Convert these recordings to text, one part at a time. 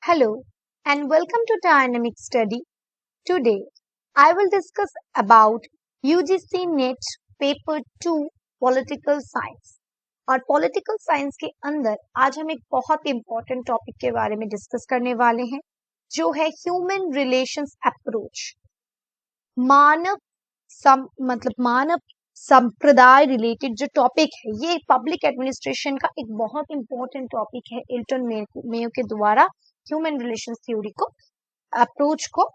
Hello and welcome to Dynamic Study. Today I will discuss about UGC NET paper 2 political science और political science के अंदर आज हम एक बहुत इंपॉर्टेंट टॉपिक के बारे में डिस्कस करने वाले हैं जो है ह्यूमन रिलेशंस अप्रोच। मानव संप्रदाय रिलेटेड जो टॉपिक है ये पब्लिक एडमिनिस्ट्रेशन का एक बहुत इंपॉर्टेंट टॉपिक है। एल्टन मेयो के द्वारा ह्यूमन रिलेशंस थ्योरी को अप्रोच को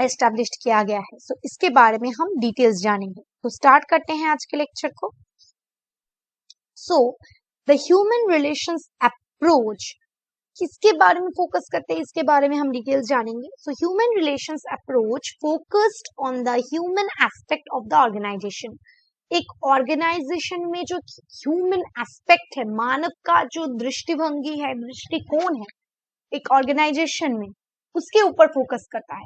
एस्टैब्लिश किया गया है। सो इसके बारे में हम डिटेल्स जानेंगे। तो स्टार्ट करते हैं आज के लेक्चर को। So the human relations approach किसके बारे में फोकस करते हैं, इसके बारे में हम डिटेल्स जानेंगे। So human relations approach focused on the human aspect of the organization. एक ऑर्गेनाइजेशन में जो ह्यूमन एस्पेक्ट है, मानव का जो दृष्टिभंगी है, दृष्टिकोण है एक ऑर्गेनाइजेशन में, उसके ऊपर फोकस करता है।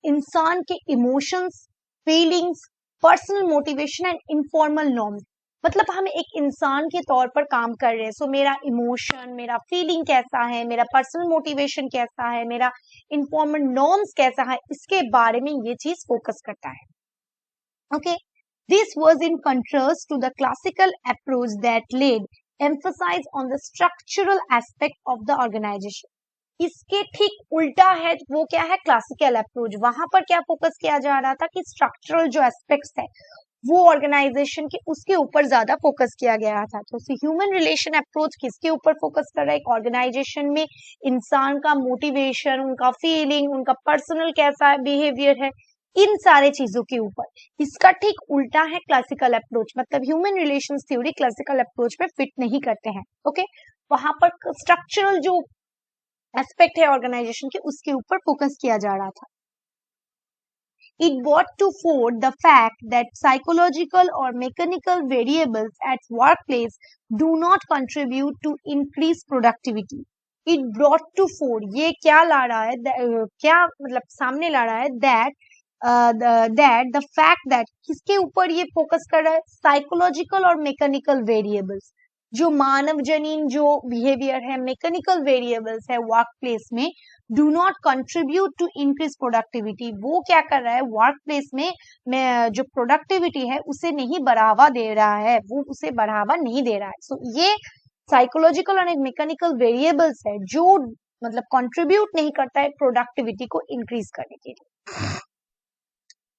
इंसान के emotions, feelings, personal motivation and informal norms. मतलब हम एक इंसान के तौर पर काम कर रहे हैं। सो मेरा इमोशन, मेरा फीलिंग कैसा है, मेरा पर्सनल मोटिवेशन कैसा है, मेरा इनफॉर्मल नॉर्म्स कैसा है, इसके बारे में ये चीज फोकस करता है। Okay, this was in contrast to the classical approach that laid emphasize on the structural aspect of the organization. इसके ठीक उल्टा है वो क्या है, क्लासिकल अप्रोच। वहां पर क्या फोकस किया जा रहा था कि स्ट्रक्चरल जो एस्पेक्ट्स है वो ऑर्गेनाइजेशन के, उसके ऊपर ज्यादा फोकस किया गया था। तो ह्यूमन रिलेशन अप्रोच किसके ऊपर फोकस कर रहा है, एक ऑर्गेनाइजेशन में इंसान का मोटिवेशन, उनका फीलिंग, उनका पर्सनल कैसा बिहेवियर है, इन सारे चीजों के ऊपर। इसका ठीक उल्टा है क्लासिकल अप्रोच। मतलब human relations theory classical approach में फिट नहीं करते हैं। ओके, वहां पर स्ट्रक्चरल जो एस्पेक्ट है ऑर्गेनाइजेशन के, उसके ऊपर फोकस किया जा रहा था। It brought to fore the fact that psychological or mechanical variables at workplace do not contribute to increased productivity. It brought to fore, ये क्या ला रहा है, क्या मतलब सामने ला रहा है, that the fact that किसके ऊपर ये फोकस कर रहा है, साइकोलॉजिकल और मैकेनिकल वेरिएबल्स, जो मानव जनीन जो बिहेवियर है, मैकेनिकल वेरिएबल्स है वर्क प्लेस में, do not contribute to increase productivity. वो क्या कर रहा है, वर्क प्लेस में जो प्रोडक्टिविटी है उसे नहीं बढ़ावा दे रहा है, वो उसे बढ़ावा नहीं दे रहा है। सो ये साइकोलॉजिकल और मैकेनिकल वेरिएबल्स है जो मतलब कंट्रीब्यूट नहीं करता है प्रोडक्टिविटी को इंक्रीज करने के लिए।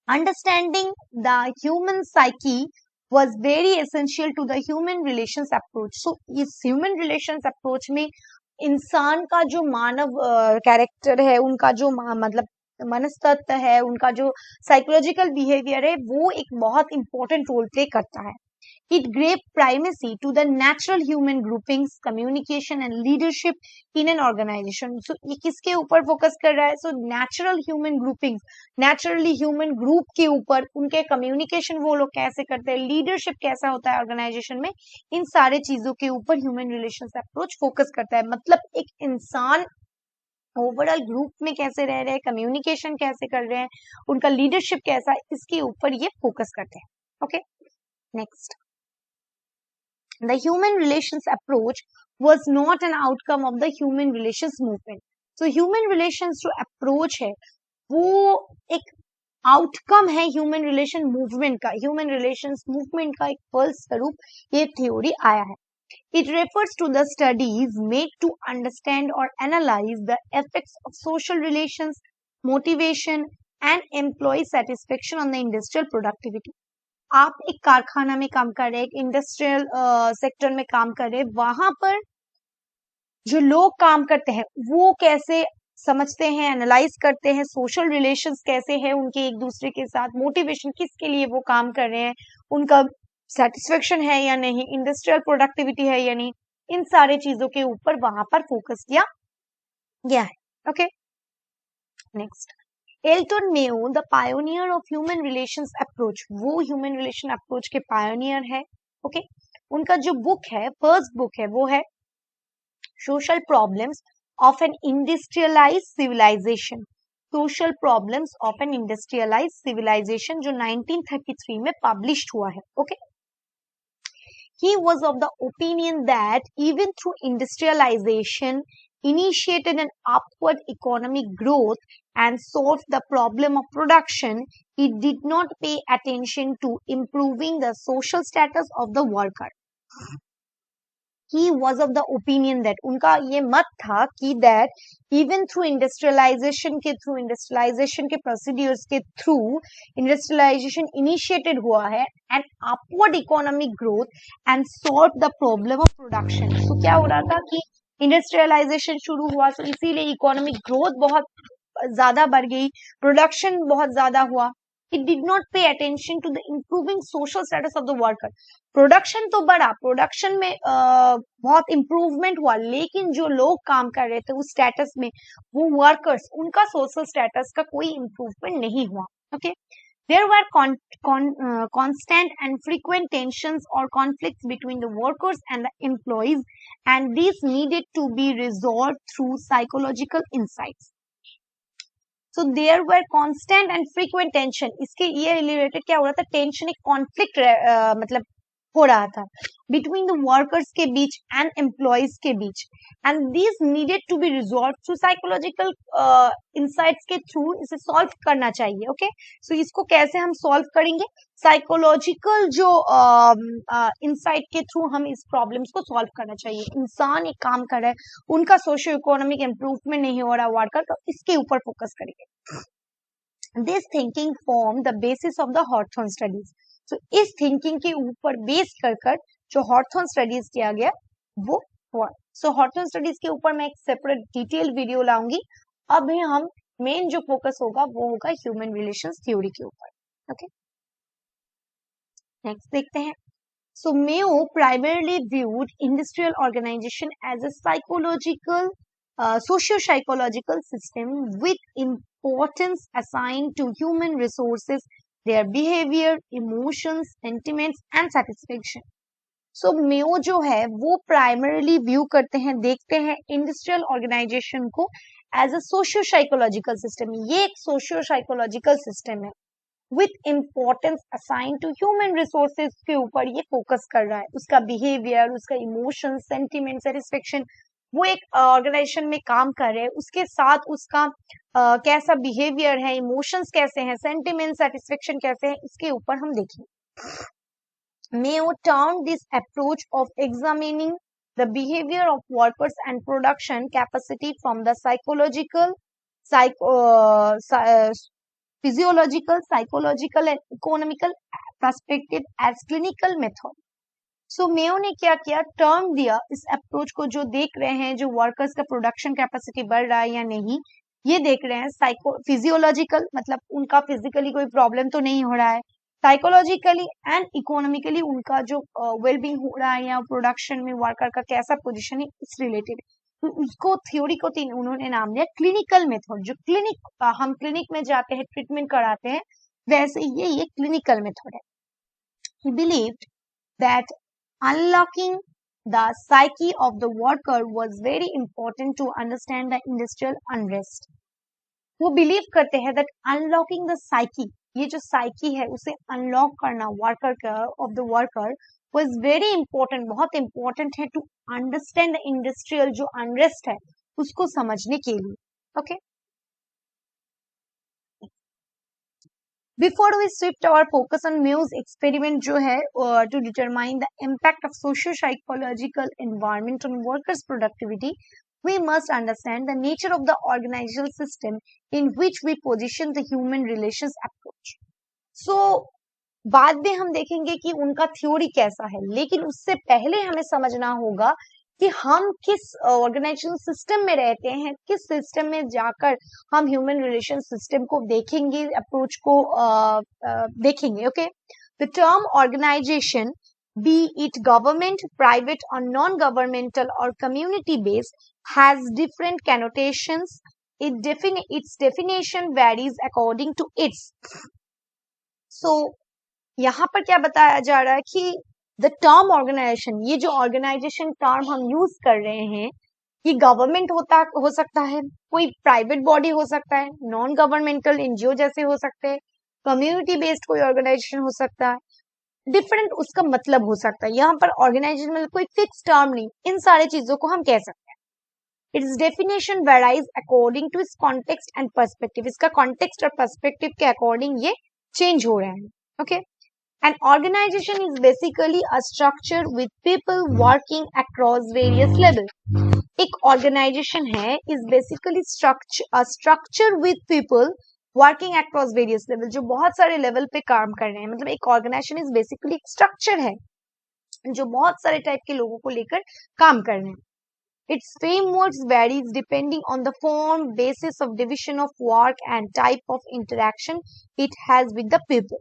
Understanding the human psyche was very essential to the human relations approach. So इस human relations approach में इंसान का जो मानव कैरेक्टर है, उनका जो मतलब मनस्तत्व है, उनका जो साइकोलॉजिकल बिहेवियर है, वो एक बहुत इंपॉर्टेंट रोल प्ले करता है। It gave primacy to the natural human groupings, communication and leadership in an organization. So ये किसके ऊपर फोकस कर रहा है, so natural human groupings, naturally human group के ऊपर, उनके communication वो लोग कैसे करते हैं, leadership कैसा होता है organization में, इन सारे चीजों के ऊपर human relations approach फोकस करता है। मतलब एक इंसान ओवरऑल ग्रुप में कैसे रह रहे हैं, कम्युनिकेशन कैसे कर रहे हैं, उनका लीडरशिप कैसा है, इसके ऊपर ये फोकस करते हैं। Okay, next, the human relations approach was not an outcome of the human relations movement. So human relations जो approach है वो एक आउटकम है ह्यूमन रिलेशन मूवमेंट का, ह्यूमन रिलेशंस मूवमेंट का एक फलस्वरूप ये थ्योरी आया है। It refers to the studies made to understand or analyze the effects of social relations, motivation and employee satisfaction on the industrial productivity. आप एक कारखाना में काम कर रहे हैं, एक इंडस्ट्रियल सेक्टर में काम कर रहे हैं, वहां पर जो लोग काम करते हैं वो कैसे समझते हैं, एनालाइज करते हैं, सोशल रिलेशंस कैसे हैं उनके एक दूसरे के साथ, मोटिवेशन किसके लिए वो काम कर रहे हैं, उनका सेटिस्फेक्शन है या नहीं, इंडस्ट्रियल प्रोडक्टिविटी है या नहीं, इन सारे चीजों के ऊपर वहां पर फोकस किया गया है। Okay, next, Elton Mayo the pioneer of human relations approach, वो ह्यूमन रिलेशन अप्रोच के पायोनियर है। ओके, उनका जो बुक है, फर्स्ट बुक है, वो है social problems of an industrialized civilization. Social problems of an industrialized civilization जो 1933 में पब्लिश्ड हुआ है। Okay, he was of the opinion that even through industrialization initiated an upward economic growth and solved the problem of production, it did not pay attention to improving the social status of the worker. He was of the opinion that उनका ये मत था कि that even through industrialization के procedures के through industrialization initiated हुआ है and upward economic growth and solved the problem of production. So क्या हो रहा था कि इंडस्ट्रियलाइजेशन शुरू हुआ, तो इसीलिए इकोनॉमिक ग्रोथ बहुत ज्यादा बढ़ गई, प्रोडक्शन बहुत ज्यादा हुआ. It did not pay attention to the improving social status of the worker. Production तो बढ़ा, प्रोडक्शन में बहुत इम्प्रूवमेंट हुआ, लेकिन जो लोग काम कर रहे थे उस स्टेटस में, वो वर्कर्स, उनका सोशल स्टेटस का कोई इम्प्रूवमेंट नहीं हुआ. Okay, there were constant and frequent tensions or conflicts between the workers and the employees, and these needed to be resolved through psychological insights. So there were constant and frequent tension. इसके ये related क्या हो रहा था, tension, एक conflict मतलब हो रहा था बिटवीन द वर्कर्स के बीच एंड एम्प्लॉयज के बीच, and this needed to be resolve through psychological insights के थ्रू इसे सॉल्व करना चाहिए. ओके, सो इसको कैसे हम सॉल्व करेंगे, साइकोलॉजिकल जो इंसाइट के थ्रू हम इस प्रॉब्लम्स को सॉल्व करना चाहिए. इंसान एक काम कर रहा है, उनका सोशियो इकोनॉमिक इम्प्रूवमेंट नहीं हो रहा वर्कर, तो इसके ऊपर फोकस करेंगे. This thinking form the basis of the Hawthorne studies. तो इस थिंकिंग के ऊपर बेस कर जो हॉर्थॉर्न स्टडीज किया गया वो हुआ. सो हॉर्थॉर्न स्टडीज के ऊपर मैं एक सेपरेट डिटेल वीडियो लाऊंगी. अभी हम मेन जो फोकस होगा वो होगा ह्यूमन रिलेशंस थ्योरी के ऊपर. ओके, नेक्स्ट देखते हैं. So Mayo primarily viewed industrial organization as a psychological, socio-psychological system with importance assigned to human resources, their behavior, emotions, sentiments and satisfaction. So Mayo जो है वो primarily view करते हैं, देखते हैं इंडस्ट्रियल ऑर्गेनाइजेशन को एज अ सोशियो-साइकोलॉजिकल सिस्टम. ये एक सोशियो-साइकोलॉजिकल सिस्टम है with importance assigned to human resources के ऊपर ये फोकस कर रहा है. उसका बिहेवियर, उसका इमोशन, सेंटिमेंट, सेटिस्फेक्शन, वो एक ऑर्गेनाइजेशन में काम कर रहे हैं, उसके साथ उसका कैसा बिहेवियर है, इमोशंस कैसे हैं, सेंटिमेंट, सेटिस्फेक्शन कैसे हैं, इसके ऊपर हम देखेंगे. Mayo termed this approach of examining the behavior of workers and production capacity from the physiological, psychological and economical perspective as clinical method. So Mayo ने क्या किया, टर्म दिया इस अप्रोच को, जो देख रहे हैं जो वर्कर्स का प्रोडक्शन कैपेसिटी बढ़ रहा है या नहीं, ये देख रहे हैं. फिजियोलॉजिकल मतलब उनका फिजिकली कोई प्रॉब्लम तो नहीं हो रहा है, साइकोलॉजिकली एंड इकोनॉमिकली उनका जो वेलबींग हो रहा है या प्रोडक्शन में वर्कर का कैसा पोजीशन है, इस रिलेटेड. तो उसको थ्योरी को उन्होंने नाम दिया क्लिनिकल मेथड. जो हम क्लिनिक में जाते हैं, ट्रीटमेंट कराते हैं, वैसे ये क्लिनिकल मेथड है. He believed that unlocking the psyche of the worker was very important to understand the industrial unrest. वो बिलीव करते हैं that unlocking the psyche, ये जो साइकी है उसे अनलॉक करना वर्कर का, of the worker, was very important, बहुत important है to understand the industrial जो unrest है उसको समझने के लिए. Okay, before we shift our focus on Mayo's experiment जो है to determine the impact of socio-psychological environment on workers' productivity, we must understand the nature of the organizational system in which we position the human relations approach. So बाद में हम देखेंगे कि उनका theory कैसा है, लेकिन उससे पहले हमें समझना होगा कि हम किस ऑर्गेनाइजेशन सिस्टम में रहते हैं, किस सिस्टम में जाकर हम ह्यूमन रिलेशन सिस्टम को देखेंगे, अप्रोच को देखेंगे. Okay, the term organization, be it government, private or non-governmental or community based, has different connotations. Its definition varies according to its. So यहाँ पर क्या बताया जा रहा है कि द टर्म ऑर्गेनाइजेशन, ये जो ऑर्गेनाइजेशन टर्म हम यूज कर रहे हैं, ये गवर्नमेंट हो सकता है, कोई प्राइवेट बॉडी हो सकता है, नॉन गवर्नमेंटल एनजीओ जैसे हो सकते हैं, कम्युनिटी बेस्ड कोई ऑर्गेनाइजेशन हो सकता है, डिफरेंट उसका मतलब हो सकता है. यहाँ पर ऑर्गेनाइजेशन में कोई फिक्स टर्म नहीं, इन सारी चीजों को हम कह सकते हैं. Its definition varies according to its context and perspective, इसका कॉन्टेक्स्ट और पर्सपेक्टिव के अकॉर्डिंग ये चेंज हो रहा है. Okay, an organization is basically a structure with people working across various levels. एक ऑर्गेनाइजेशन है is basically structure with people working across various level, जो बहुत सारे लेवल पे काम कर रहे हैं. मतलब एक ऑर्गेनाइजेशन इज बेसिकली एक स्ट्रक्चर है जो बहुत सारे टाइप के लोगों को लेकर काम कर रहे हैं. Its frameworks varies depending on the form, basis of division of work and type of interaction it has with the people.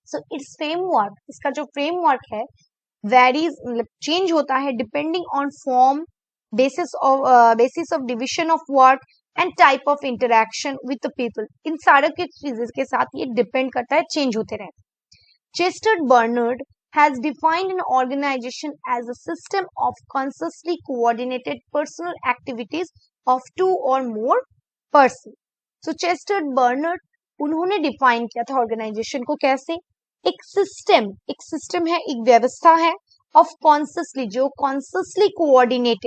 So its framework, इसका जो framework है varies, मतलब change होता है depending on form, basis of division of work and type of interaction with the people. इन सारे के चीजें के साथ ये depend करता है, change होते रहते हैं. Chester Bernard has defined an organization as a system of consciously coordinated personal activities of two or more persons. So Chester Bernard उन्होंने डिफाइन किया था ऑर्गेनाइजेशन को कैसे, एक सिस्टम है, एक व्यवस्था है ऑफ कॉन्सियसली, जो कॉन्सियसली कोऑर्डिनेट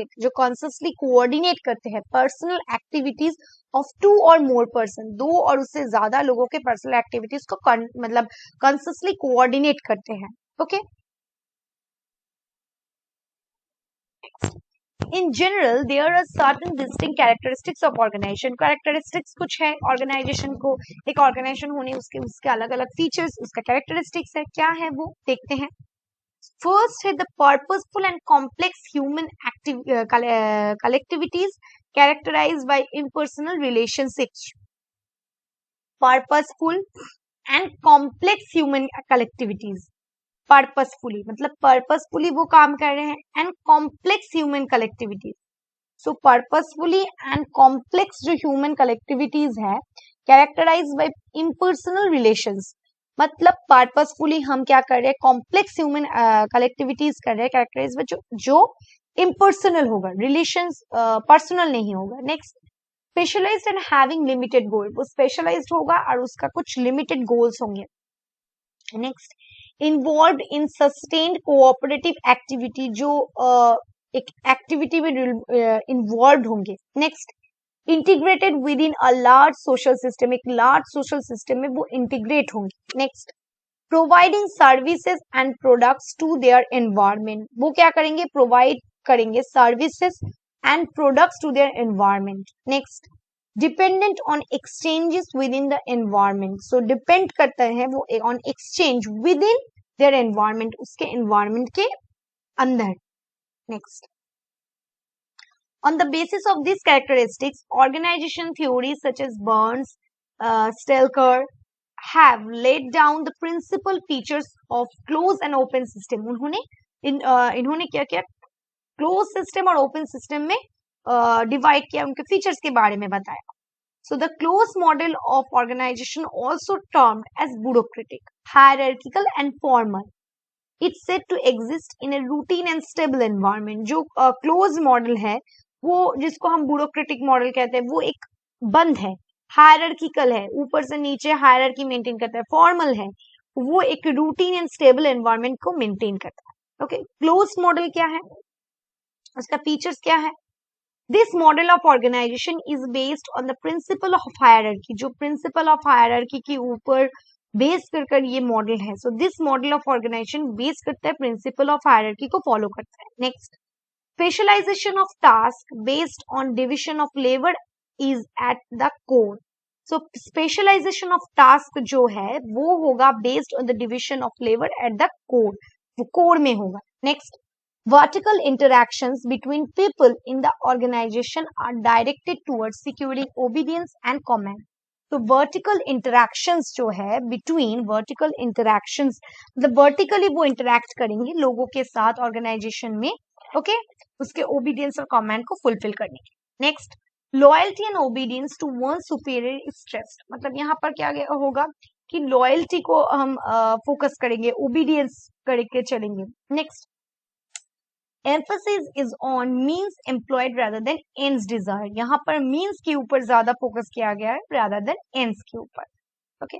करते हैं पर्सनल एक्टिविटीज ऑफ टू और मोर पर्सन, दो और उससे ज्यादा लोगों के पर्सनल एक्टिविटीज को मतलब कॉन्सियसली कोऑर्डिनेट करते हैं. Okay, in general there are certain distinct characteristics of organization. characteristics कुछ है ऑर्गेनाइजेशन को, एक ऑर्गेनाइजेशन होने उसके अलग अलग फीचर्स, उसका कैरेक्टरिस्टिक्स है, क्या है वो देखते हैं. फर्स्ट है the purposeful and complex human collectivities characterized by impersonal relationships. Purposeful and complex human collectivities, purposefully मतलब पर्पसफुली वो काम कर रहे हैं, and complex human collectivities. So purposefully and complex जो ह्यूमन कलेक्टिविटीज है कैरेक्टराइज बाय इम्पर्सनल रिलेशंस, मतलब purposefully हम क्या कर रहे हैं, कॉम्प्लेक्स ह्यूमन कलेक्टिविटीज कर रहे हैं कैरेक्टराइज बाय जो इम्पर्सनल होगा, रिलेशंस पर्सनल नहीं होगा. Next, specialized and having limited goal, वो स्पेशलाइज्ड होगा और उसका कुछ लिमिटेड गोल्स होंगे. Next, involve in sustained cooperative activity, जो एक एक्टिविटी में इन्वॉल्व होंगे. Next, integrated with in a large social system, एक लार्ज सोशल सिस्टम में वो इंटीग्रेट होंगे. Next, providing services and products to their environment, वो क्या करेंगे, प्रोवाइड करेंगे services and products to their environment. Next, dependent on exchanges within the environment, so depend करता है वो on exchange within their environment, उसके environment के अंदर. Next, on the basis of these characteristics organization theories such as Burns, Stelker have laid down the principal features of closed and open system. इन्होंने क्या किया, close system और open system में divide किया, उनके फीचर्स के बारे में बताया. So the closed model of organization also termed as bureaucratic, hierarchical and formal. It's said to exist in a routine and stable environment. जो closed model है वो जिसको हम bureaucratic model कहते हैं, वो एक बंद है, hierarchical है, ऊपर से नीचे hierarchy maintain करता है, formal है, वो एक routine and stable environment को maintain करता है. Okay, closed model क्या है, उसका features क्या है. This model of organization is based on the principle of hierarchy, जो principle of hierarchy के ऊपर बेस कर ये मॉडल है. So this model of organization base करता है प्रिंसिपल ऑफ हायरार्की को फॉलो करता है. Next, specialization of task based on division of labour is at the core. So specialization of task जो है वो होगा based on the division of labour at the core, वो कोर में होगा. Next, vertical interactions between people in the organization are directed towards securing obedience and command. तो vertical interactions जो है बिटवीन वर्टिकल इंटरैक्शंस, मतलब वर्टिकली वो interact करेंगे लोगों के साथ ऑर्गेनाइजेशन में. ओके, उसके ओबीडियंस और कमांड को फुलफिल करने के. Next, loyalty and obedience to one superior is stressed, मतलब यहाँ पर क्या होगा कि लॉयल्टी को हम फोकस करेंगे, ओबीडियंस करके चलेंगे. Next, emphasis is on means employed rather than ends desired. यहाँ पर means के ऊपर ज्यादा फोकस किया गया है rather than ends के ऊपर. ओके,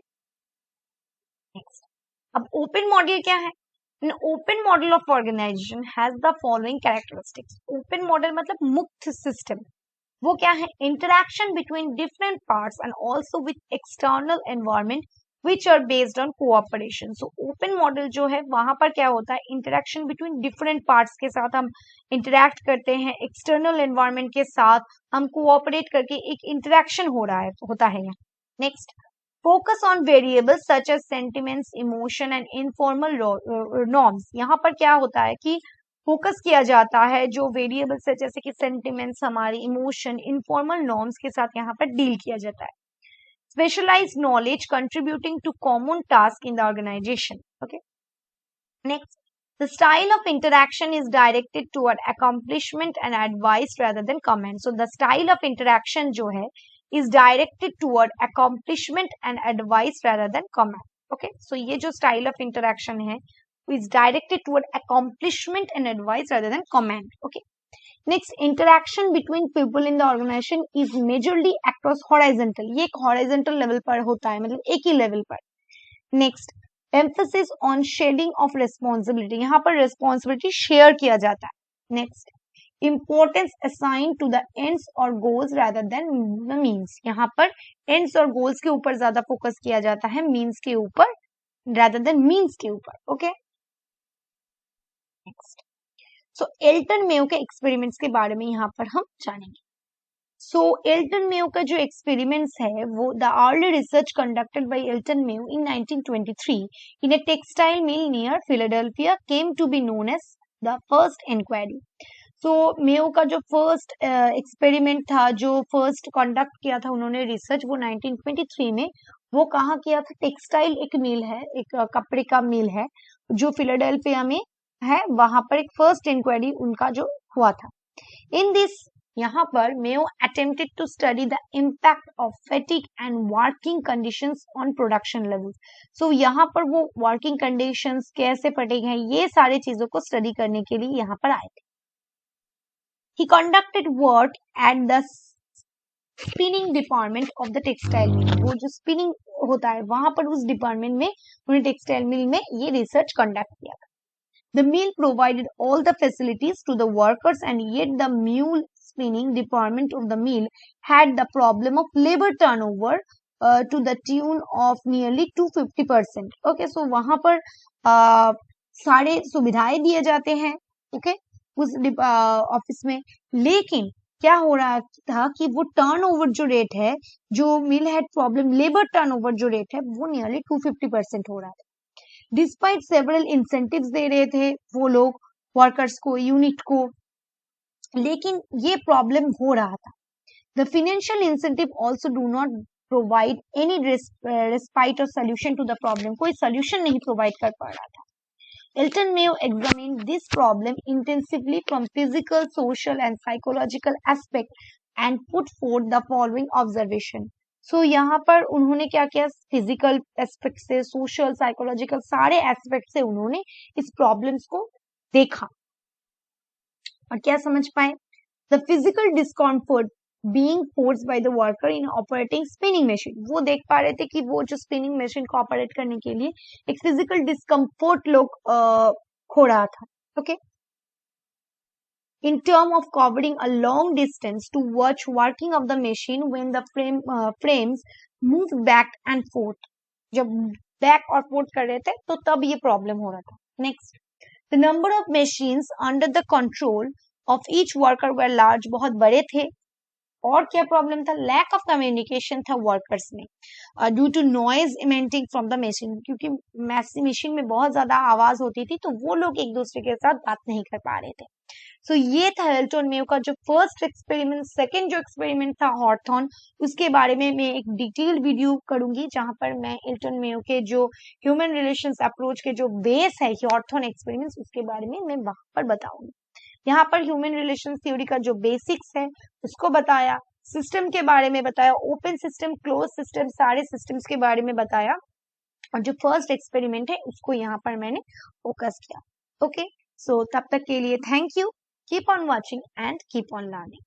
नेक्स्ट, अब ओपन मॉडल क्या है, An open model of organization has the following characteristics. Open model मतलब मुक्त system. वो क्या है? Interaction between different parts and also with external environment which are based on cooperation. So open model जो है वहां पर क्या होता है? Interaction between different parts के साथ हम interact करते हैं, external environment के साथ हम cooperate करके एक interaction होता है यहाँ. Next, focus on variables such as sentiments, emotion and informal norms. यहाँ पर क्या होता है कि फोकस किया जाता है जो वेरिएबल्स है जैसे कि सेंटिमेंट्स, हमारी इमोशन, इनफॉर्मल नॉर्म्स के साथ यहाँ पर डील किया जाता है. Specialized knowledge contributing to common task in the organization. Okay. Next, the style of interaction is directed toward accomplishment and advice rather than comment. So the style of interaction जो है is directed toward accomplishment and advice rather than comment. Okay, so ये जो style of interaction है is directed toward accomplishment and advice rather than comment. Okay. Next, interaction between people in the organization is majorly across horizontal. ये एक horizontal level पर होता है, मतलब एक ही level पर. Next, emphasis on sharing of responsibility. यहाँ पर responsibility share किया जाता है. Next, importance assigned to the ends or goals rather than the means. यहाँ पर ends और goals के ऊपर ज्यादा focus किया जाता है, means के ऊपर rather than means के ऊपर. Okay. Next. So Elton Mayo के एक्सपेरिमेंट्स के बारे में यहाँ पर हम जानेंगे. So एल्टन मेयो का जो एक्सपेरिमेंट्स है वो the early research conducted by Elton Mayo in 1923 in a textile mill near Philadelphia came to be known as the first inquiry. So Mayo का जो फर्स्ट एक्सपेरिमेंट था, जो फर्स्ट कंडक्ट किया था उन्होंने रिसर्च, वो 1923 में वो कहाँ किया था? टेक्सटाइल एक मिल है, एक कपड़े का मिल है जो फिलाडेल्फिया में है, वहां पर एक फर्स्ट इंक्वायरी उनका जो हुआ था. इन दिस यहाँ पर Mayo attempted to study the impact of fatigue and working conditions on production level. So यहाँ पर वो वर्किंग कंडीशंस कैसे फटीग हैं, ये सारी चीजों को स्टडी करने के लिए यहाँ पर आए थे. He conducted work at the spinning department of the textile mill. वो जो spinning होता है वहां पर उस डिपार्टमेंट में उन्हें टेक्सटाइल मिल में ये रिसर्च कंडक्ट किया था. The mill provided all the facilities to the workers and yet the mule spinning department of the mill had the problem of labor turnover to the tune of nearly 250%. Okay, so वहां पर सारे सुविधाएं दिए जाते हैं, okay, उस office में, लेकिन क्या हो रहा था कि वो टर्नओवर जो रेट है, जो मिल हेड प्रॉब्लम, लेबर टर्नओवर जो रेट है वो नियरली 250% हो रहा था. डिस्पाइट सेवरल इंसेंटिव्स दे रहे थे वो लोग वर्कर्स को, यूनिट को, लेकिन ये प्रॉब्लम हो रहा था. The financial incentive also do not provide any respite और सोल्यूशन टू द प्रॉब्लम. कोई सोल्यूशन नहीं प्रोवाइड कर पा रहा था. Elton Mayo examined this problem intensively from physical, social and psychological aspect and put forth the following observation. So यहाँ पर उन्होंने क्या किया? फिजिकल एस्पेक्ट से, सोशल, साइकोलॉजिकल, सारे एस्पेक्ट से उन्होंने इस प्रॉब्लम्स को देखा और क्या समझ पाए? The physical discomfort being forced by the worker in operating spinning machine. वो देख पा रहे थे कि वो जो स्पिनिंग मशीन को ऑपरेट करने के लिए एक फिजिकल डिस्कम्फर्ट लोग हो रहा था. Okay, in term of covering a long distance to watch working of the machine when the frames move back and forth. जब back और forth कर रहे थे तो तब ये प्रॉब्लम हो रहा था. Next, the number of machines under the control of each worker were large. बहुत बड़े थे. और क्या प्रॉब्लम था? लैक ऑफ कम्युनिकेशन था वर्कर्स में, due to noise emanating from the machine. क्योंकि मशीन में बहुत ज्यादा आवाज होती थी तो वो लोग एक दूसरे के साथ बात नहीं कर पा रहे थे. सो ये था एल्टन मेयो का जो फर्स्ट एक्सपेरिमेंट. सेकंड जो एक्सपेरिमेंट था हॉर्थॉर्न, उसके बारे में मैं एक डिटेल्ड वीडियो करूंगी जहां पर मैं एल्टन मेयो के जो ह्यूमन रिलेशंस अप्रोच के जो बेस है हॉर्थॉर्न एक्सपेरिमेंट्स, उसके बारे में मैं वहां पर बताऊंगी. यहाँ पर ह्यूमन रिलेशंस थ्योरी का जो बेसिक्स है उसको बताया, सिस्टम के बारे में बताया, ओपन सिस्टम, क्लोज सिस्टम, सारे सिस्टम्स के बारे में बताया, और जो फर्स्ट एक्सपेरिमेंट है उसको यहाँ पर मैंने फोकस किया. ओके, सो तब तक के लिए thank you. Keep on watching and keep on learning.